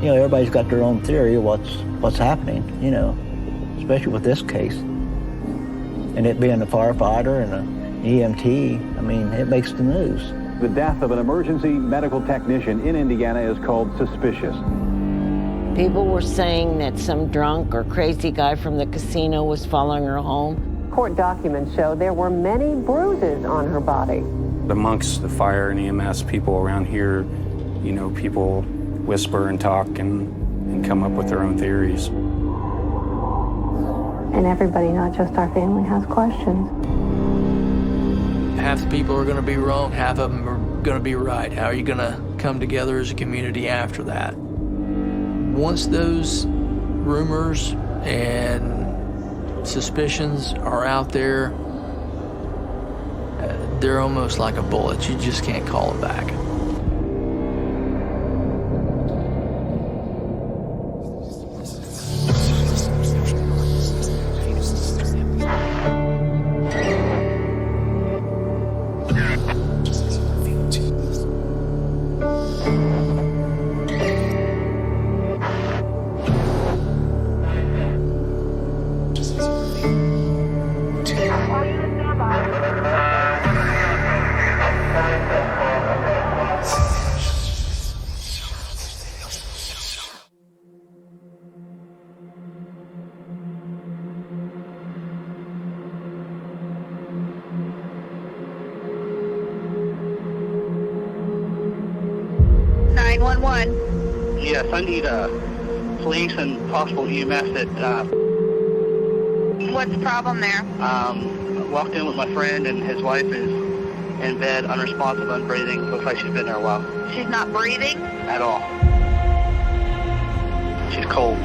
You know, everybody's got their own theory of what's happening, you know, especially with this case. And it being a firefighter and an EMT, I mean, it makes the news. The death of an emergency medical technician in Indiana is called suspicious. People were saying that some drunk or crazy guy from the casino was following her home. Court documents show there were many bruises on her body. Amongst the fire and EMS people around here, you know, people whisper and talk and come up with their own theories. And everybody, not just our family, has questions. Half the people are going to be wrong, half of them are going to be right. How are you going to come together as a community after that? Once those rumors and suspicions are out there, they're almost like a bullet. You just can't call it back. Yes, I need police and possible EMS at... What's the problem there? I walked in with my friend and his wife is in bed, unresponsive, unbreathing. Looks like she's been there a while. She's not breathing? At all. She's cold.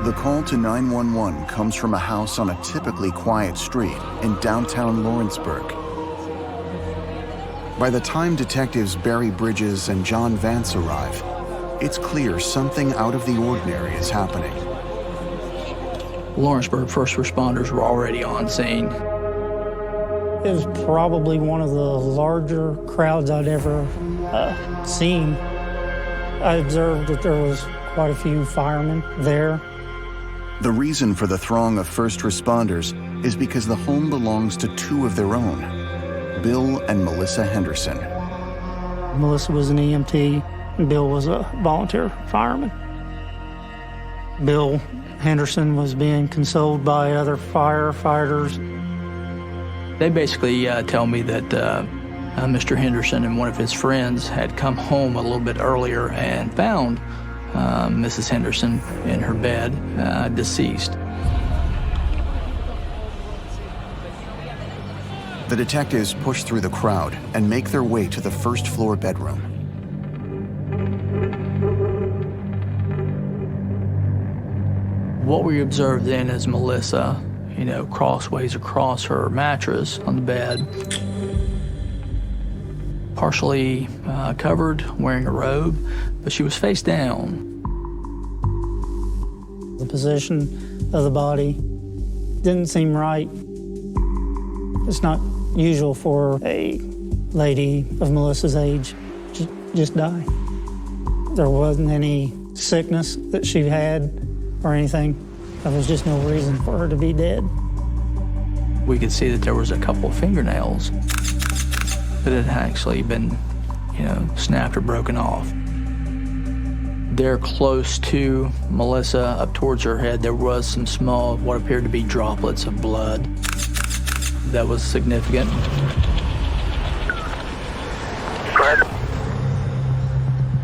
The call to 911 comes from a house on a typically quiet street in downtown Lawrenceburg. By the time detectives Barry Bridges and John Vance arrive, it's clear something out of the ordinary is happening. Lawrenceburg first responders were already on scene. It was probably one of the larger crowds I'd ever seen. I observed that there was quite a few firemen there. The reason for the throng of first responders is because the home belongs to two of their own, Bill and Melissa Henderson. Melissa was an EMT, and Bill was a volunteer fireman. Bill Henderson was being consoled by other firefighters. They basically tell me that Mr. Henderson and one of his friends had come home a little bit earlier and found Mrs. Henderson in her bed, deceased. The detectives push through the crowd and make their way to the first floor bedroom. What we observed then is Melissa, you know, crossways across her mattress on the bed, partially covered, wearing a robe, but she was face down. The position of the body didn't seem right. It's not usual for a lady of Melissa's age to just die. There wasn't any sickness that she had or anything. There was just no reason for her to be dead. We could see that there was a couple of fingernails that had actually been, you know, snapped or broken off. There close to Melissa, up towards her head, there was some small, what appeared to be droplets of blood. That was significant.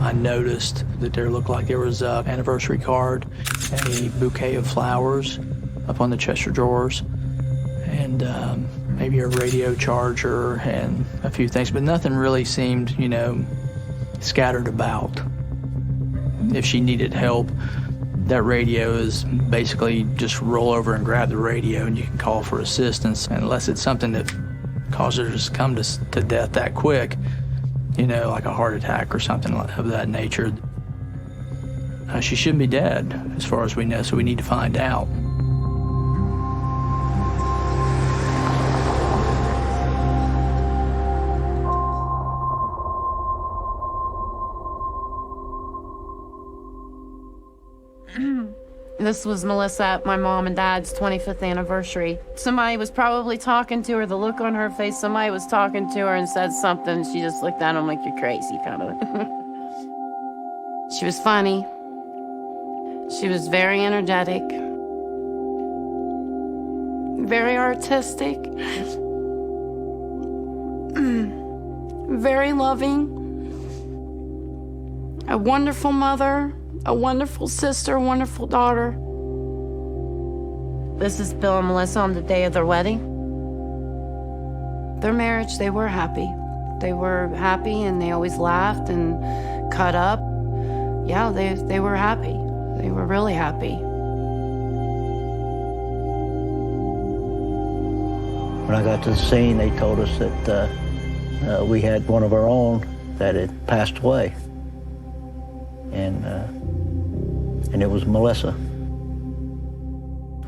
I noticed that there looked like there was an anniversary card, a bouquet of flowers up on the chest of drawers, and maybe a radio charger and a few things, but nothing really seemed, you know, scattered about. If she needed help, that radio is basically just roll over and grab the radio and you can call for assistance, unless it's something that caused her to succumb to death that quick, you know, like a heart attack or something of that nature. She shouldn't be dead, as far as we know, so we need to find out. This was Melissa, my mom and dad's 25th anniversary. Somebody was probably talking to her, the look on her face, somebody was talking to her and said something. She just looked at him like, you're crazy, kind of. She was funny. She was very energetic. Very artistic. Very loving. A wonderful mother, a wonderful sister, a wonderful daughter. This is Bill and Melissa on the day of their wedding. Their marriage, they were happy. They were happy and they always laughed and cut up. Yeah, they were happy. They were really happy. When I got to the scene, they told us that we had one of our own that had passed away. And it was Melissa.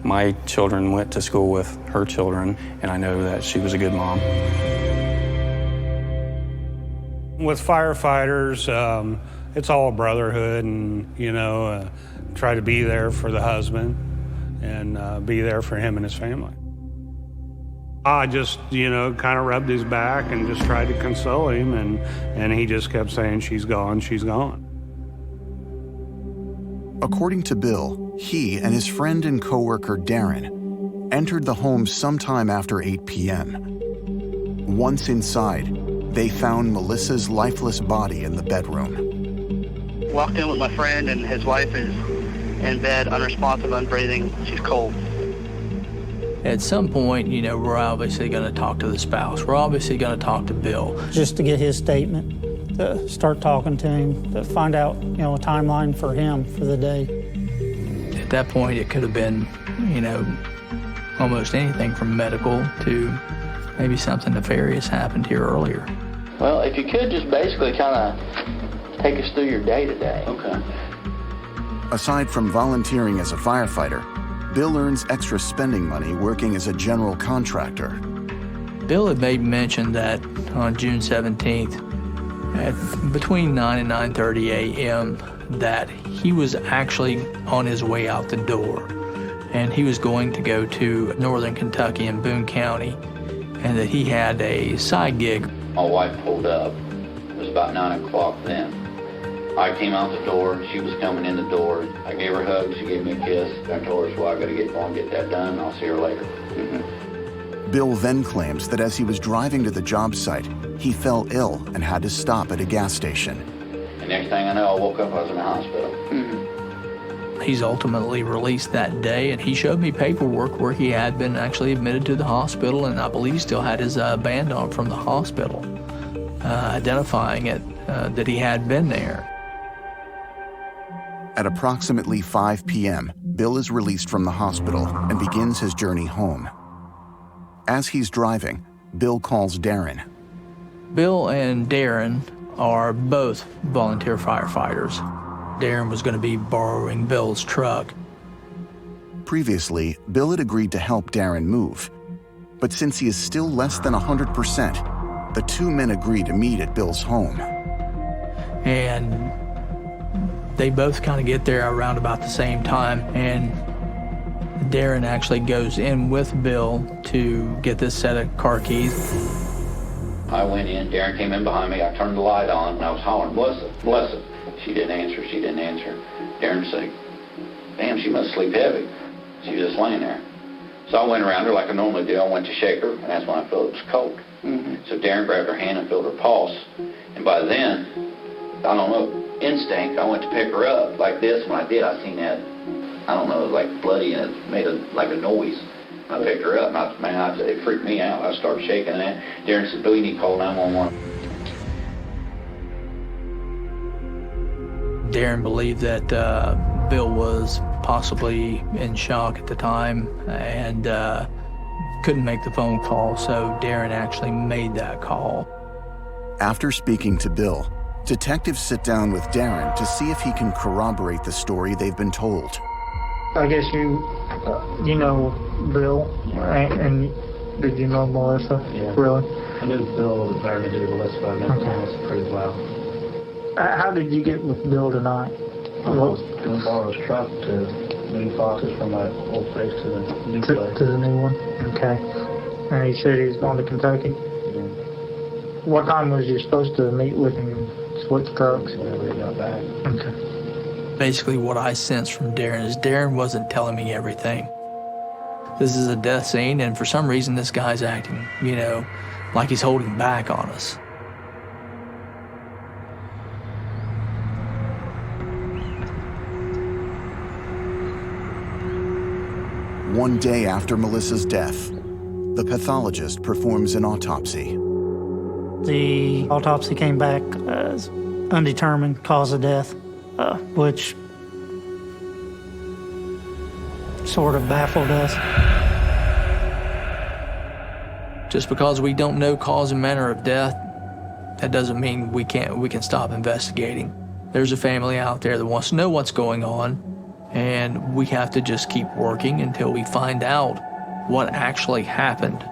My children went to school with her children, and I know that she was a good mom. With firefighters, it's all brotherhood, and, try to be there for the husband and be there for him and his family. I just, kind of rubbed his back and just tried to console him, and he just kept saying, she's gone, she's gone. According to Bill, he and his friend and coworker Darren entered the home sometime after 8 p.m. Once inside, they found Melissa's lifeless body in the bedroom. Walked in with my friend, and his wife is in bed, unresponsive, unbreathing. She's cold. At some point, we're obviously going to talk to the spouse. We're obviously going to talk to Bill. Just to get his statement, to start talking to him, to find out, a timeline for him for the day. At that point, it could have been, almost anything from medical to maybe something nefarious happened here earlier. Well, if you could just basically kind of take us through your day today. Okay. Aside from volunteering as a firefighter, Bill earns extra spending money working as a general contractor. Bill had made mention that on June 17th, at between 9 and 9:30 a.m., that he was actually on his way out the door, and he was going to go to northern Kentucky in Boone County, and that he had a side gig. My wife pulled up. It was about 9 o'clock then. I came out the door. She was coming in the door. I gave her a hug. She gave me a kiss. I told her, well, I got to get going, get that done, and I'll see her later. Bill then claims that as he was driving to the job site, he fell ill and had to stop at a gas station. The next thing I know, I woke up, I was in the hospital. He's ultimately released that day, and he showed me paperwork where he had been actually admitted to the hospital, and I believe still had his band on from the hospital, identifying it, that he had been there. At approximately 5 p.m., Bill is released from the hospital and begins his journey home. As he's driving, Bill calls Darren. Bill and Darren are both volunteer firefighters. Darren was going to be borrowing Bill's truck. Previously, Bill had agreed to help Darren move. But since he is still less than 100%, the two men agree to meet at Bill's home. And they both kind of get there around about the same time, and Darren actually goes in with Bill to get this set of car keys. I went in, Darren came in behind me, I turned the light on, and I was hollering, Melissa, Melissa. She didn't answer, she didn't answer. Darren said, damn, she must sleep heavy. She was just laying there. So I went around her like I normally do. I went to shake her, and that's when I felt it was cold. So Darren grabbed her hand and felt her pulse, and by then, I don't know, instinct, I went to pick her up like this. When I did, I seen that, I don't know, it was like bloody, and it made like a noise. I picked her up, and it freaked me out. I started shaking that. Darren said, Bill, you need to call 911. Darren believed that Bill was possibly in shock at the time and couldn't make the phone call, so Darren actually made that call. After speaking to Bill, detectives sit down with Darren to see if he can corroborate the story they've been told. I guess you know Bill, and did you know Melissa? Yeah. Really? I knew Bill was better than Melissa, but I met Melissa pretty well. How did you get with Bill tonight? I was going to borrow his truck to moved boxes from my old place to the new place. To the new one? Okay. And he said he's going to Kentucky? Yeah. What time was you supposed to meet with him, switch trucks? Whenever he got back. Okay. Basically what I sensed from Darren is Darren wasn't telling me everything. This is a death scene, and for some reason this guy's acting, you know, like he's holding back on us. One day after Melissa's death, the pathologist performs an autopsy. The autopsy came back as undetermined cause of death, which sort of baffled us. Just because we don't know cause and manner of death, that doesn't mean we can stop investigating. There's a family out there that wants to know what's going on, and we have to just keep working until we find out what actually happened.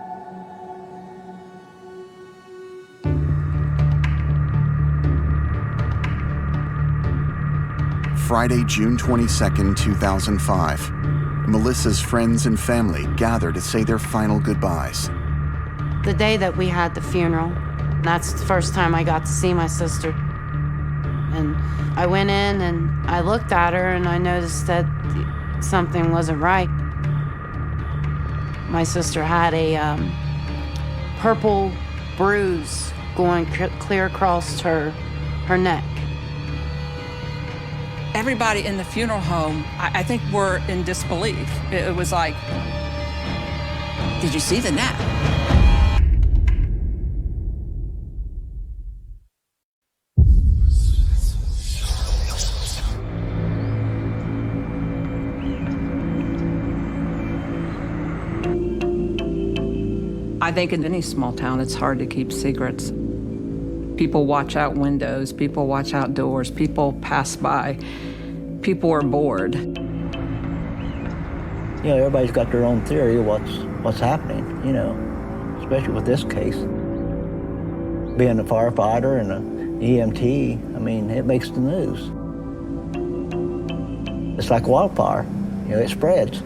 Friday, June 22nd, 2005. Melissa's friends and family gather to say their final goodbyes. The day that we had the funeral, that's the first time I got to see my sister. And I went in and I looked at her and I noticed that something wasn't right. My sister had a purple bruise going clear across her neck. Everybody in the funeral home, I think, were in disbelief. It was like, did you see the neck? I think in any small town, it's hard to keep secrets. People watch out windows, people watch out doors, people pass by, people are bored. You know, everybody's got their own theory of what's happening, you know, especially with this case. Being a firefighter and an EMT, I mean, it makes the news. It's like wildfire, you know, it spreads.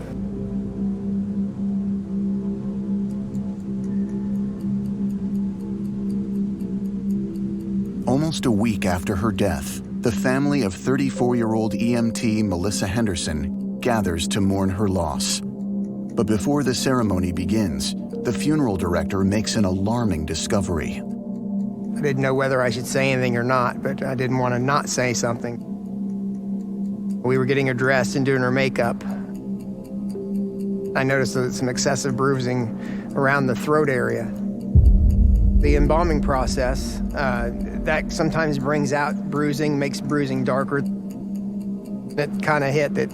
Almost a week after her death, the family of 34-year-old EMT Melissa Henderson gathers to mourn her loss. But before the ceremony begins, the funeral director makes an alarming discovery. I didn't know whether I should say anything or not, but I didn't want to not say something. We were getting her dressed and doing her makeup. I noticed some excessive bruising around the throat area. The embalming process, that sometimes brings out bruising, makes bruising darker. It kind of hit that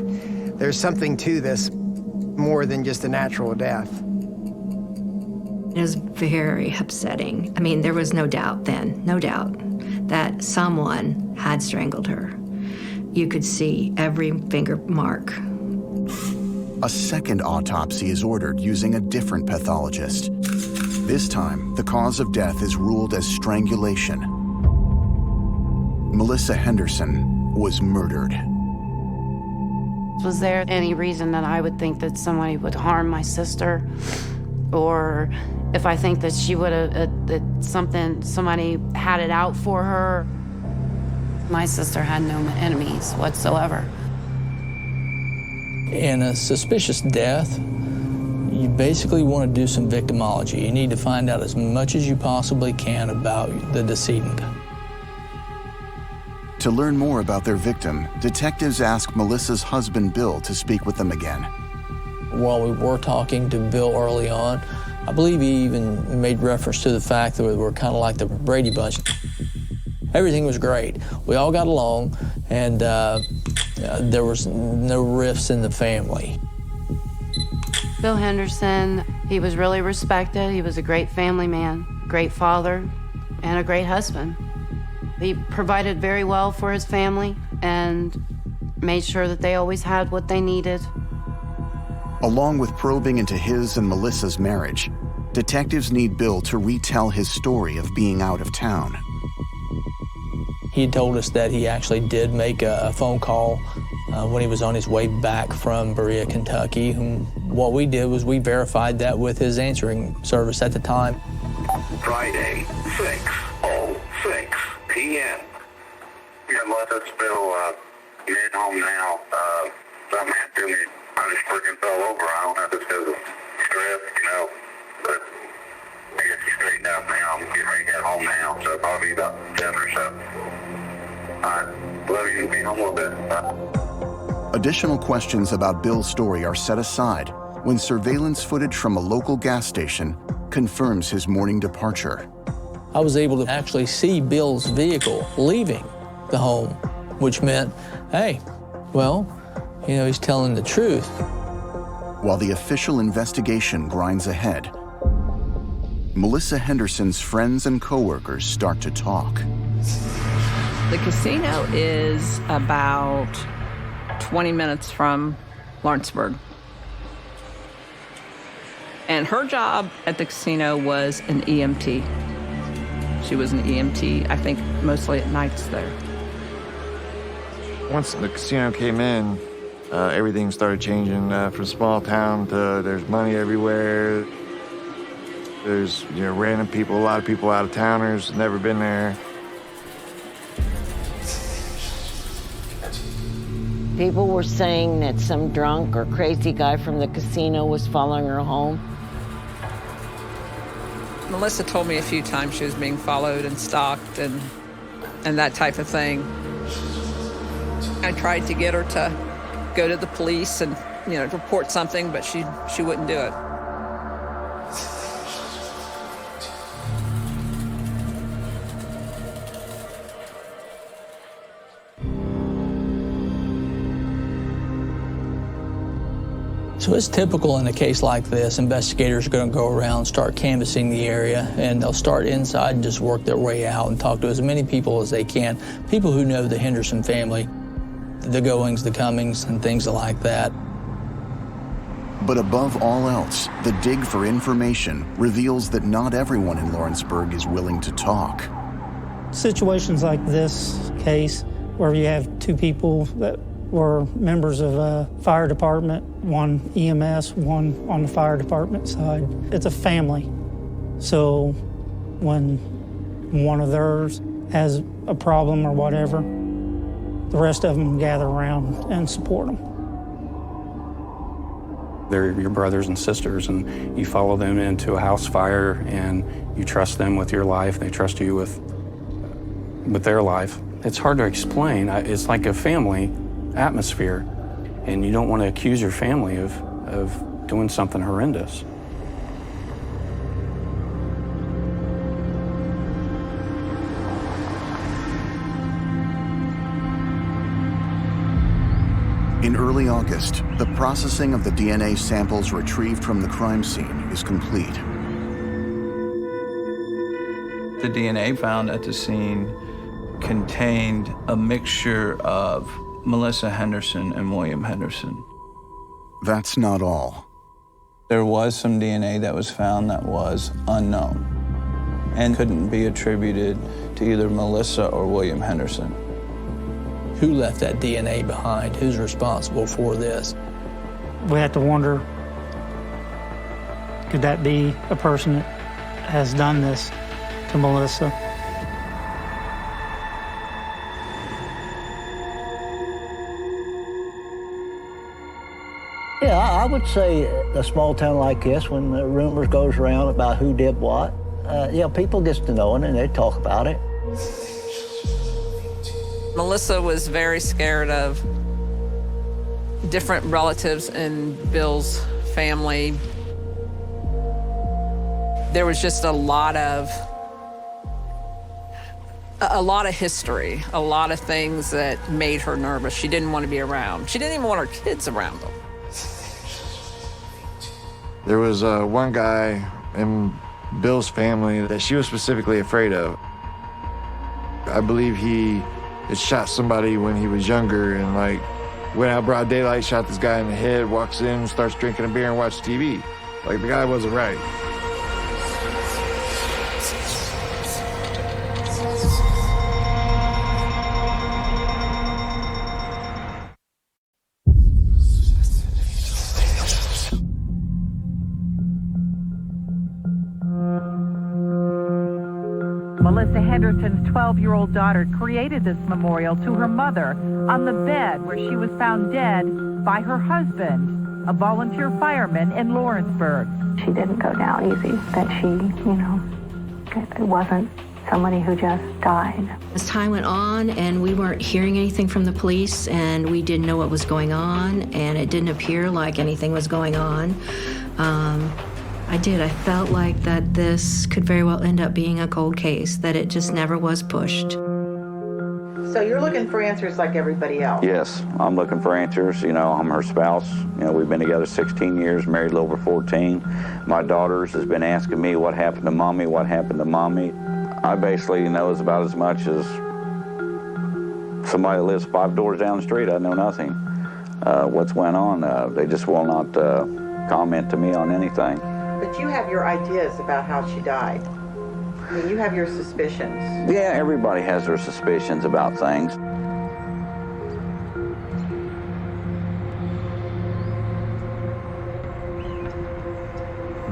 there's something to this more than just a natural death. It was very upsetting. I mean, there was no doubt then, no doubt, that someone had strangled her. You could see every finger mark. A second autopsy is ordered using a different pathologist. This time, the cause of death is ruled as strangulation. Melissa Henderson was murdered. Was there any reason that I would think that somebody would harm my sister? Or if I think that she would have, that somebody had it out for her? My sister had no enemies whatsoever. In a suspicious death, you basically want to do some victimology. You need to find out as much as you possibly can about the decedent. To learn more about their victim, detectives ask Melissa's husband, Bill, to speak with them again. While we were talking to Bill early on, I believe he even made reference to the fact that we were kind of like the Brady Bunch. Everything was great. We all got along, and there was no rifts in the family. Bill Henderson, he was really respected. He was a great family man, great father, and a great husband. He provided very well for his family and made sure that they always had what they needed. Along with probing into his and Melissa's marriage, detectives need Bill to retell his story of being out of town. He told us that he actually did make a phone call when he was on his way back from Berea, Kentucky. And what we did was we verified that with his answering service at the time. Friday, 6:06 p.m. Yeah, Melissa, it's Bill. Getting home now. Something happened to me. I just freaking fell over. I don't know if it's because of stress, but I guess you straightened out now. I'm getting ready to get home now, so probably about 7 or so. All right. Love you. Be home a little bit. Bye. Additional questions about Bill's story are set aside when surveillance footage from a local gas station confirms his morning departure. I was able to actually see Bill's vehicle leaving the home, which meant, hey, well, he's telling the truth. While the official investigation grinds ahead, Melissa Henderson's friends and coworkers start to talk. The casino is about 20 minutes from Lawrenceburg. And her job at the casino was an EMT. She was an EMT, I think, mostly at nights there. Once the casino came in, everything started changing from small town to there's money everywhere. There's random people, a lot of people out of towners, never been there. People were saying that some drunk or crazy guy from the casino was following her home. Melissa told me a few times she was being followed and stalked and that type of thing. I tried to get her to go to the police and, report something, but she wouldn't do it. So it's typical in a case like this. Investigators are going to go around, start canvassing the area, and they'll start inside and just work their way out and talk to as many people as they can. People who know the Henderson family, the goings, the comings, and things like that. But above all else, the dig for information reveals that not everyone in Lawrenceburg is willing to talk. Situations like this case, where you have two people that were members of a fire department, one EMS, one on the fire department side. It's a family. So when one of theirs has a problem or whatever, the rest of them gather around and support them. They're your brothers and sisters, and you follow them into a house fire, and you trust them with your life. They trust you with their life. It's hard to explain. It's like a family atmosphere, and you don't want to accuse your family of doing something horrendous. In early August, the processing of the DNA samples retrieved from the crime scene is complete. The DNA found at the scene contained a mixture of Melissa Henderson and William Henderson. That's not all. There was some DNA that was found that was unknown and couldn't be attributed to either Melissa or William Henderson. Who left that DNA behind? Who's responsible for this? We have to wonder, could that be a person that has done this to Melissa? Yeah, I would say a small town like this, when the rumors goes around about who did what, people get to knowing and they talk about it. Melissa was very scared of different relatives in Bill's family. There was just a lot of history, a lot of things that made her nervous. She didn't want to be around. She didn't even want her kids around them. There was one guy in Bill's family that she was specifically afraid of. I believe he had shot somebody when he was younger and went out broad daylight, shot this guy in the head, walks in, starts drinking a beer and watches TV. The guy wasn't right. Melissa Henderson's 12-year-old daughter created this memorial to her mother on the bed where she was found dead by her husband, a volunteer fireman in Lawrenceburg. She didn't go down easy, that she, it wasn't somebody who just died. As time went on and we weren't hearing anything from the police and we didn't know what was going on and it didn't appear like anything was going on, I felt like that this could very well end up being a cold case, that it just never was pushed. So you're looking for answers like everybody else? Yes, I'm looking for answers. I'm her spouse. We've been together 16 years, married a little over 14. My daughters has been asking me what happened to mommy, what happened to mommy. I basically know about as much as somebody that lives 5 doors down the street. I know nothing. What's went on, they just will not comment to me on anything. But you have your ideas about how she died. I mean, you have your suspicions. Yeah, everybody has their suspicions about things.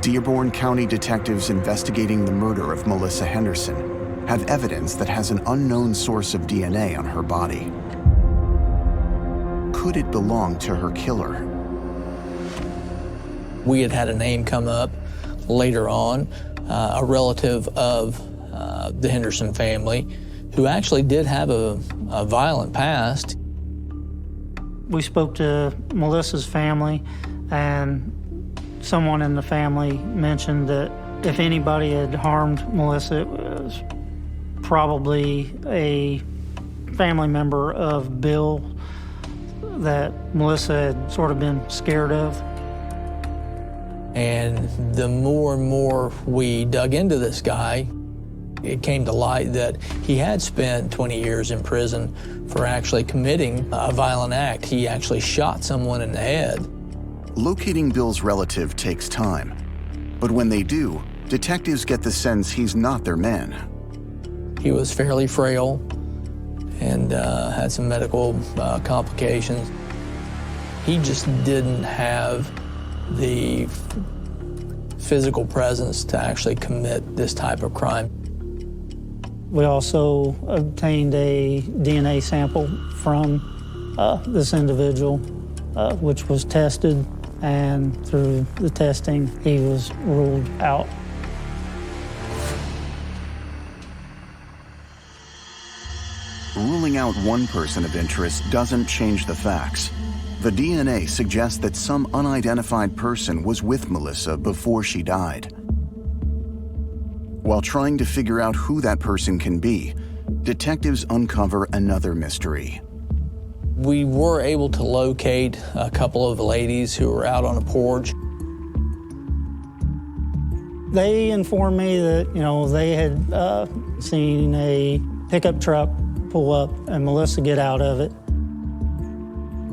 Dearborn County detectives investigating the murder of Melissa Henderson have evidence that has an unknown source of DNA on her body. Could it belong to her killer? We had a name come up later on, a relative of the Henderson family, who actually did have a violent past. We spoke to Melissa's family, and someone in the family mentioned that if anybody had harmed Melissa, it was probably a family member of Bill that Melissa had sort of been scared of. And the more and more we dug into this guy, it came to light that he had spent 20 years in prison for actually committing a violent act. He actually shot someone in the head. Locating Bill's relative takes time, but when they do, detectives get the sense he's not their man. He was fairly frail and had some medical complications. He just didn't have the physical presence to actually commit this type of crime. We also obtained a DNA sample from this individual, which was tested, and through the testing, he was ruled out. Ruling out one person of interest doesn't change the facts. The DNA suggests that some unidentified person was with Melissa before she died. While trying to figure out who that person can be, detectives uncover another mystery. We were able to locate a couple of ladies who were out on a porch. They informed me that, they had seen a pickup truck pull up and Melissa get out of it.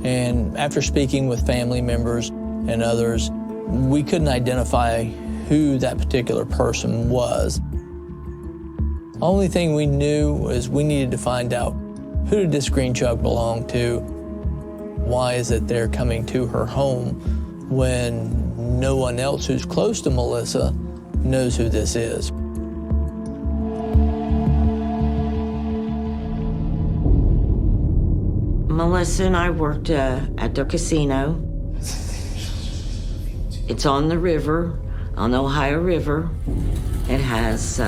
And after speaking with family members and others, we couldn't identify who that particular person was. The only thing we knew was we needed to find out who did this green truck belong to? Why is it they're coming to her home when no one else who's close to Melissa knows who this is? Melissa and I worked at the casino. It's on the river, on the Ohio River. It has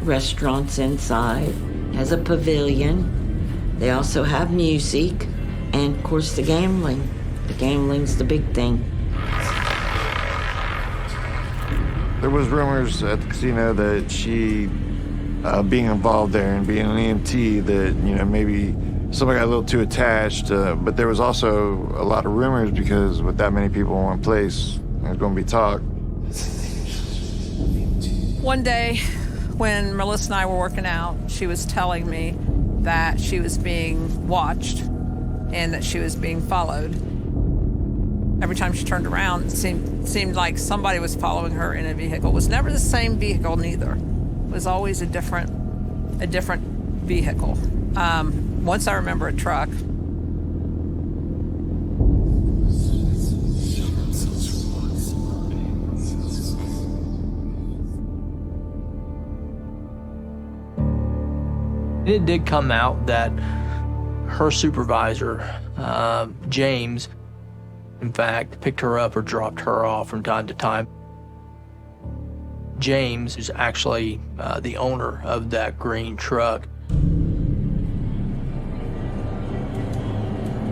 restaurants inside, has a pavilion. They also have music, and of course the gambling. The gambling's the big thing. There was rumors at the casino that she, being involved there and being an EMT, that, maybe somebody got a little too attached, but there was also a lot of rumors because with that many people in one place, there's going to be talk. One day when Melissa and I were working out, she was telling me that she was being watched and that she was being followed. Every time she turned around, it seemed like somebody was following her in a vehicle. It was never the same vehicle, neither. It was always a different vehicle. Once I remember a truck. It did come out that her supervisor, James, in fact, picked her up or dropped her off from time to time. James is actually the owner of that green truck.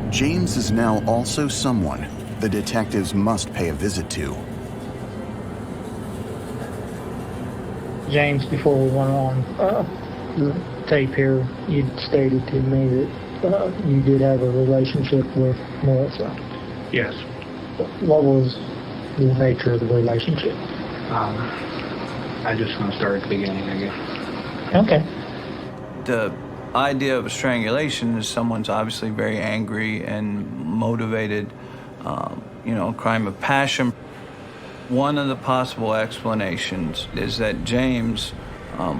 James is now also someone the detectives must pay a visit to. James, before we went on the tape here, you stated to me that you did have a relationship with Melissa. Yes. What was the nature of the relationship? I just want to start at the beginning, I guess. Okay. The idea of strangulation is someone's obviously very angry and motivated, crime of passion. One of the possible explanations is that James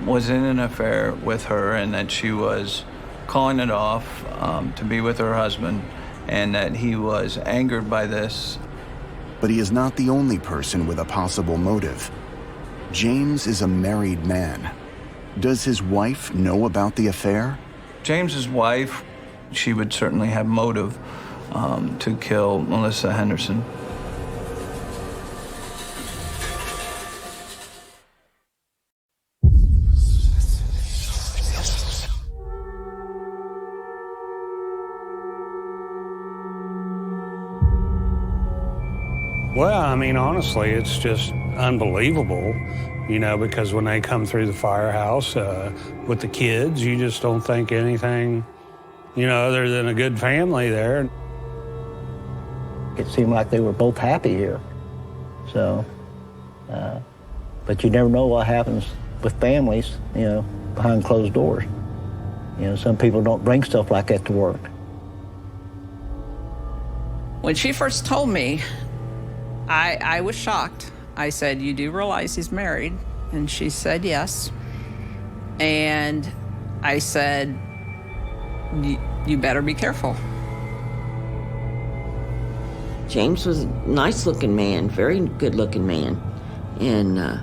was in an affair with her and that she was calling it off to be with her husband, and that he was angered by this. But he is not the only person with a possible motive. James is a married man. Does his wife know about the affair? James's wife, she would certainly have motive to kill Melissa Henderson. Well, I mean, honestly, it's just unbelievable, because when they come through the firehouse with the kids, you just don't think anything, other than a good family there. It seemed like they were both happy here. So, but you never know what happens with families, behind closed doors. Some people don't bring stuff like that to work. When she first told me, I was shocked. I said, "You do realize he's married?" And she said, "Yes." And I said, you better be careful. James was a nice-looking man, very good-looking man. And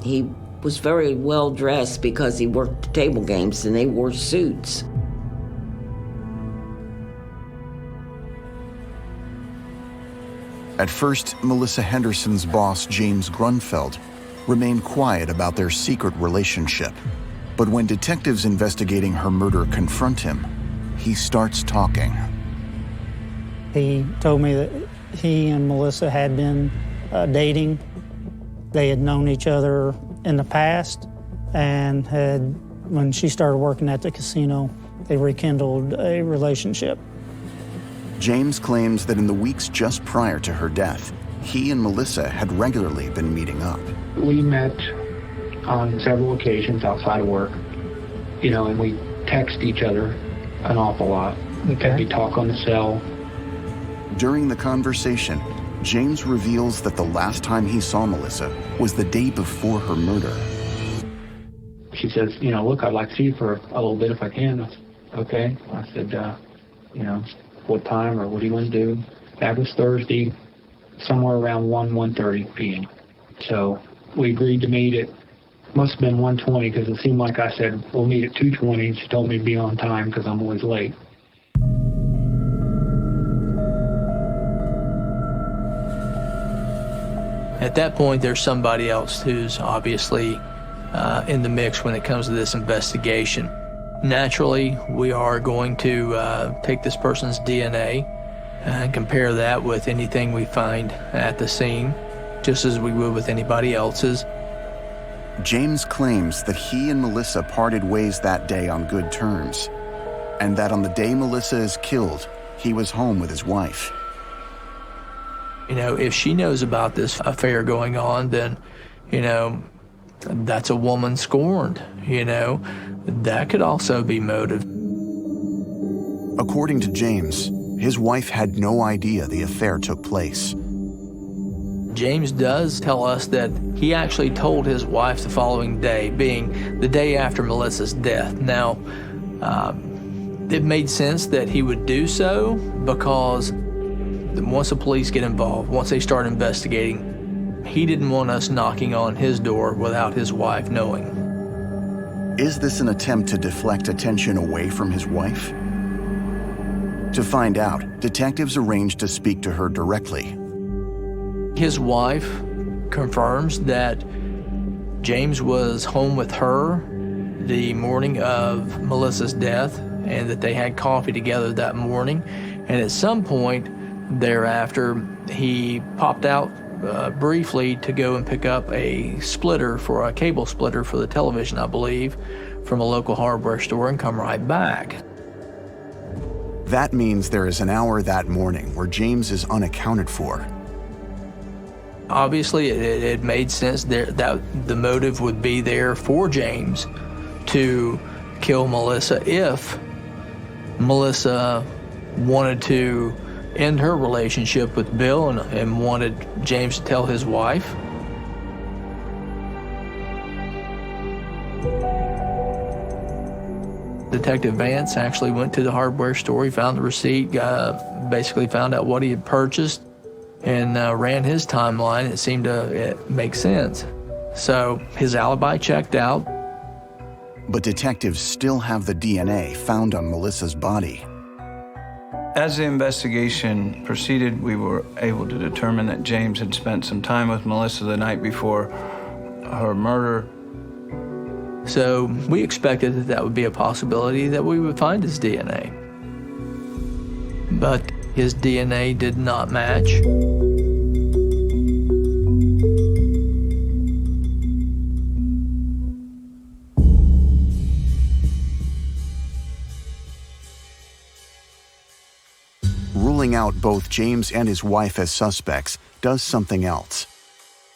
he was very well-dressed because he worked table games and they wore suits. At first, Melissa Henderson's boss, James Grunfeld, remained quiet about their secret relationship. But when detectives investigating her murder confront him, he starts talking. He told me that he and Melissa had been dating. They had known each other in the past, and when she started working at the casino, they rekindled a relationship. James claims that in the weeks just prior to her death, he and Melissa had regularly been meeting up. We met on several occasions outside of work, and we text each other an awful lot. Okay. We talk on the cell. During the conversation, James reveals that the last time he saw Melissa was the day before her murder. She says, "Look, I'd like to see you for a little bit if I can." I said, "Okay." I said, "What time or what do you want to do?" That was Thursday, somewhere around 1:30 p.m. So we agreed to meet at, must have been 1:20, because it seemed like I said, "We'll meet at 2:20. And she told me to be on time because I'm always late. At that point, there's somebody else who's obviously in the mix when it comes to this investigation. Naturally, we are going to take this person's DNA and compare that with anything we find at the scene, just as we would with anybody else's. James claims that he and Melissa parted ways that day on good terms, and that on the day Melissa is killed, he was home with his wife. If she knows about this affair going on, then, that's a woman scorned, That could also be motive. According to James, his wife had no idea the affair took place. James does tell us that he actually told his wife the following day, being the day after Melissa's death. Now, it made sense that he would do so because once the police get involved, once they start investigating, he didn't want us knocking on his door without his wife knowing. Is this an attempt to deflect attention away from his wife? To find out, detectives arranged to speak to her directly. His wife confirms that James was home with her the morning of Melissa's death and that they had coffee together that morning. And at some point thereafter, he popped out briefly to go and pick up a splitter for a cable splitter for the television, I believe, from a local hardware store and come right back. That means there is an hour that morning where James is unaccounted for. Obviously, it made sense that the motive would be there for James to kill Melissa if Melissa wanted to end her relationship with Bill and wanted James to tell his wife. Detective Vance actually went to the hardware store. He found the receipt, basically found out what he had purchased, and ran his timeline. It seemed to make sense. So his alibi checked out. But detectives still have the DNA found on Melissa's body. As the investigation proceeded, we were able to determine that James had spent some time with Melissa the night before her murder. So we expected that would be a possibility that we would find his DNA. But his DNA did not match. Ruling out both James and his wife as suspects does something else.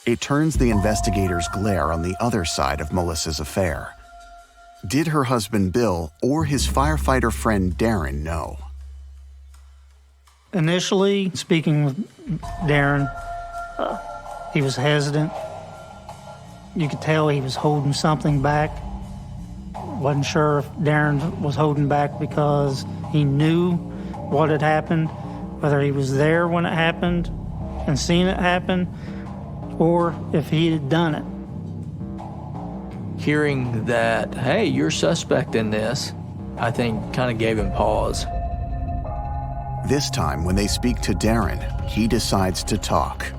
It turns the investigators' glare on the other side of Melissa's affair. Did her husband Bill or his firefighter friend Darren know? Initially, speaking with Darren, he was hesitant. You could tell he was holding something back. Wasn't sure if Darren was holding back because he knew what had happened, whether he was there when it happened and seen it happen, or if he had done it. Hearing that, hey, you're suspect in this, I think kind of gave him pause. This time, when they speak to Darren, he decides to talk.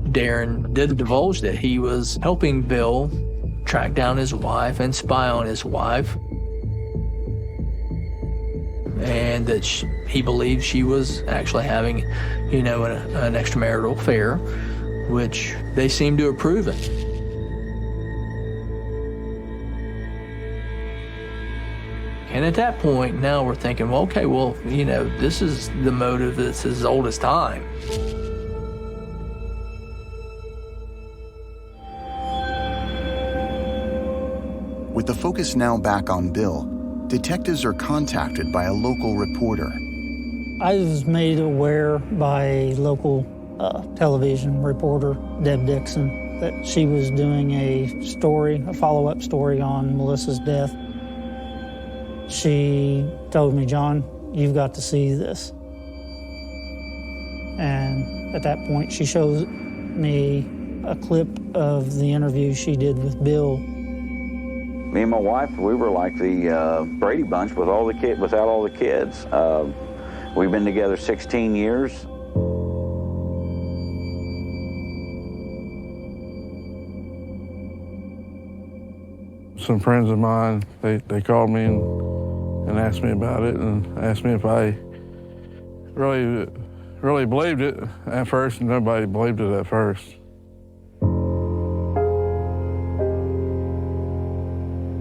Darren did divulge that he was helping Bill track down his wife and spy on his wife, and that he believed she was actually having, an extramarital affair, which they seemed to approve it. And at that point, now we're thinking, well, okay, this is the motive that's as old as time. With the focus now back on Bill, detectives are contacted by a local reporter. I was made aware by a local television reporter, Deb Dixon, that she was doing a follow-up story on Melissa's death. She told me, John, you've got to see this. And at that point, she shows me a clip of the interview she did with Bill. Me and my wife, we were like the Brady Bunch with all the without all the kids. We've been together 16 years. Some friends of mine, they called me and asked me about it and asked me if I really believed it at first, and nobody believed it at first.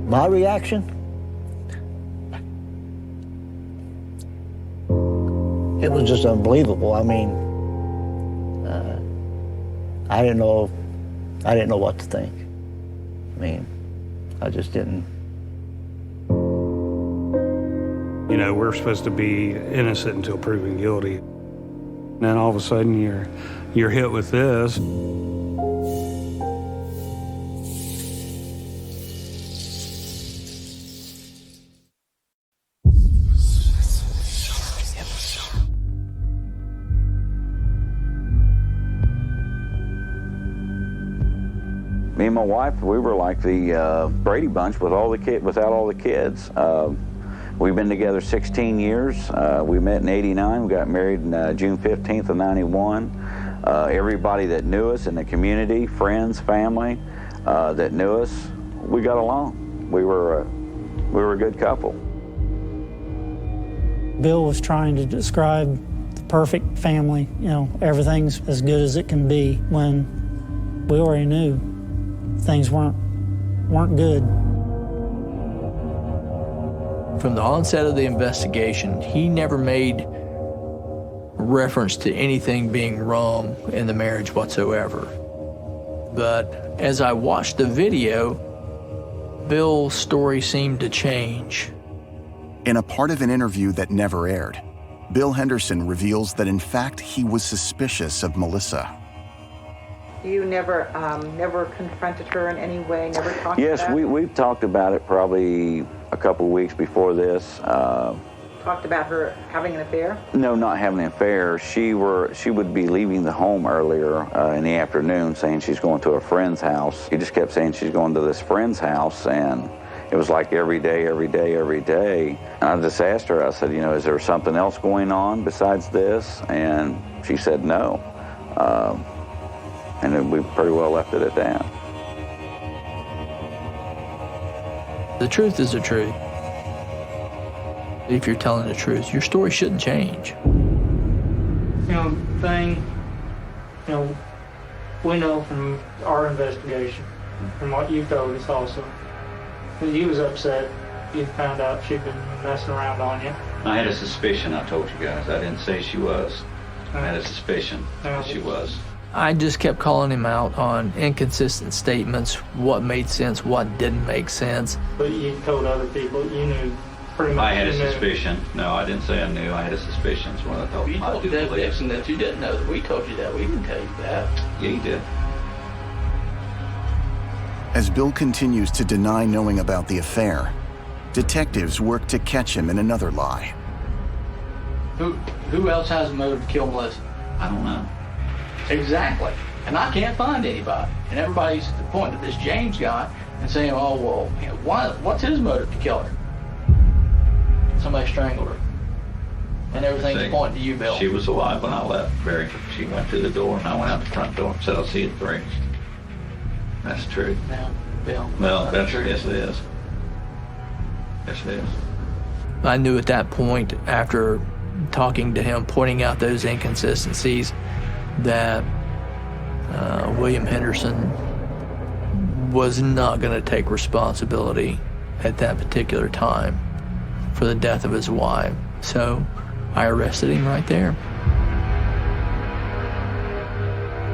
My reaction? It was just unbelievable. I mean, I didn't know what to think. I mean, I just didn't. We're supposed to be innocent until proven guilty. And then all of a sudden you're hit with this. and my wife, we were like the Brady Bunch with all the without all the kids. We've been together 16 years. We met in '89. We got married in June 15th of '91. Everybody that knew us in the community, friends, family that knew us, we got along. We were a good couple. Bill was trying to describe the perfect family. You know, everything's as good as it can be, when we already knew things weren't good. From the onset of the investigation, he never made reference to anything being wrong in the marriage whatsoever. But as I watched the video, Bill's story seemed to change. In a part of an interview that never aired, Bill Henderson reveals that in fact he was suspicious of Melissa. You never confronted her in any way, never talked Yes, about it? we've talked about it probably a couple of weeks before this. Talked about her having an affair? No, not having an affair. She would be leaving the home earlier in the afternoon, saying she's going to a friend's house. She just kept saying she's going to this friend's house, and it was like every day. And I just asked her, I said, you know, is there something else going on besides this? And she said no. And then we pretty well left it at that. The truth is the truth. If you're telling the truth, your story shouldn't change. You know, we know from our investigation, from what you told us also, that you was upset you found out she'd been messing around on you. I had a suspicion, I told you guys. I didn't say she was. I had a suspicion that she was. I just kept calling him out on inconsistent statements, what made sense, what didn't make sense. But you told other people, you knew pretty much. I had a suspicion. No, I didn't say I knew. I had a suspicion. That's what I thought. You told Deb Dixon that you didn't know that. We told you that. We didn't tell you that. Yeah, you did. As Bill continues to deny knowing about the affair, detectives work to catch him in another lie. Who else has a motive to kill Melissa? I don't know. Exactly. And I can't find anybody. And everybody's pointing to this James guy and saying, oh, well, you know, what's his motive to kill her? Somebody strangled her. And everything's pointing to you, Bill. She was alive when I left, Barry. She went through the door, and I went out the front door and said, I'll see you at 3. That's true. Now, Bill. Well, that's true. Yes, it is. Yes, it is. I knew at that point, after talking to him, pointing out those inconsistencies, that William Henderson was not going to take responsibility at that particular time for the death of his wife. So I arrested him right there.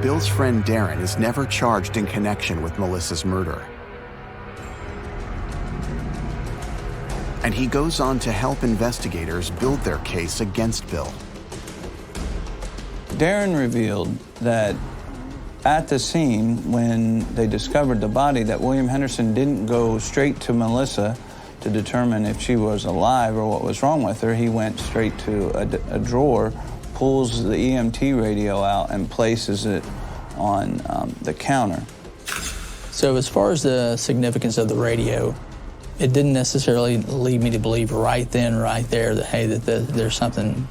Bill's friend Darren is never charged in connection with Melissa's murder. And he goes on to help investigators build their case against Bill. Darren revealed that at the scene when they discovered the body, that William Henderson didn't go straight to Melissa to determine if she was alive or what was wrong with her. He went straight to a drawer, pulls the EMT radio out and places it on the counter. So as far as the significance of the radio, it didn't necessarily lead me to believe right then, right there, that, hey, that there's something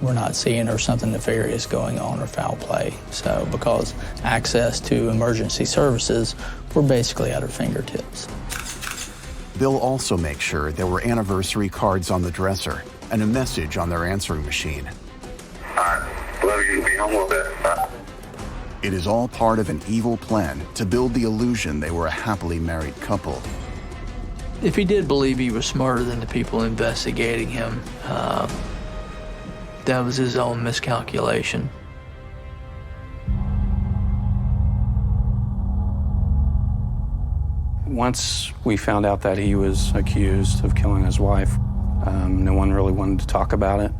we're not seeing or something nefarious going on or foul play. So because access to emergency services were basically at our fingertips. Bill also makes sure there were anniversary cards on the dresser and a message on their answering machine. Love you to be home with it. It is all part of an evil plan to build the illusion they were a happily married couple. If he did believe he was smarter than the people investigating him, that was his own miscalculation. Once we found out that he was accused of killing his wife, no one really wanted to talk about it.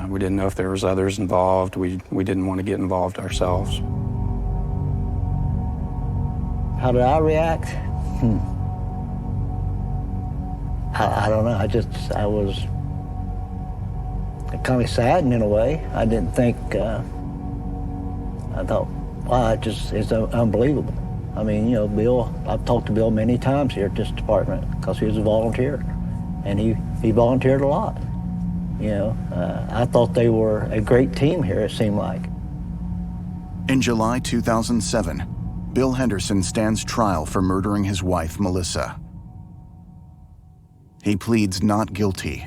We didn't know if there was others involved. We didn't want to get involved ourselves. How did I react? I don't know. I was kind of saddened in a way. I didn't think, I thought, wow, it's unbelievable. I mean, you know, Bill, I've talked to Bill many times here at this department because he was a volunteer, and he volunteered a lot. You know, I thought they were a great team here, it seemed like. In July 2007, Bill Henderson stands trial for murdering his wife, Melissa. He pleads not guilty.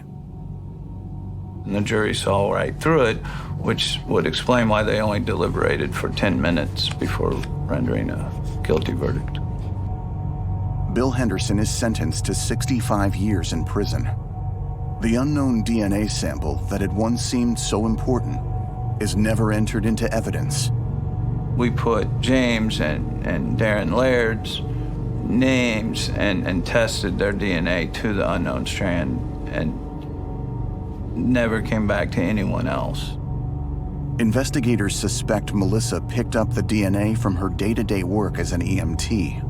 And the jury saw right through it, which would explain why they only deliberated for 10 minutes before rendering a guilty verdict. Bill Henderson is sentenced to 65 years in prison. The unknown DNA sample that had once seemed so important is never entered into evidence. We put James and Darren Laird's names and tested their DNA to the unknown strand and never came back to anyone else. Investigators suspect Melissa picked up the DNA from her day-to-day work as an EMT.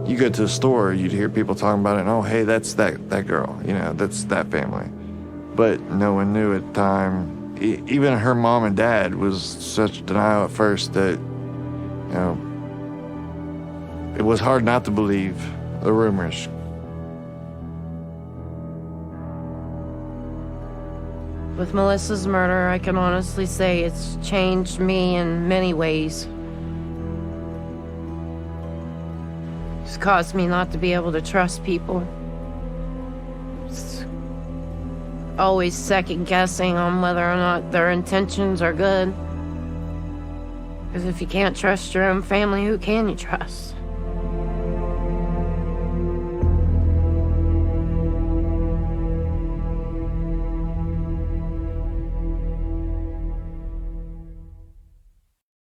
You go to the store, you'd hear people talking about it, and, oh, hey, that's that girl, you know, that's that family. But no one knew at the time. Even her mom and dad was such denial at first that, you know, it was hard not to believe the rumors. With Melissa's murder, I can honestly say it's changed me in many ways. It's caused me not to be able to trust people. It's always second guessing on whether or not their intentions are good. Because if you can't trust your own family, who can you trust?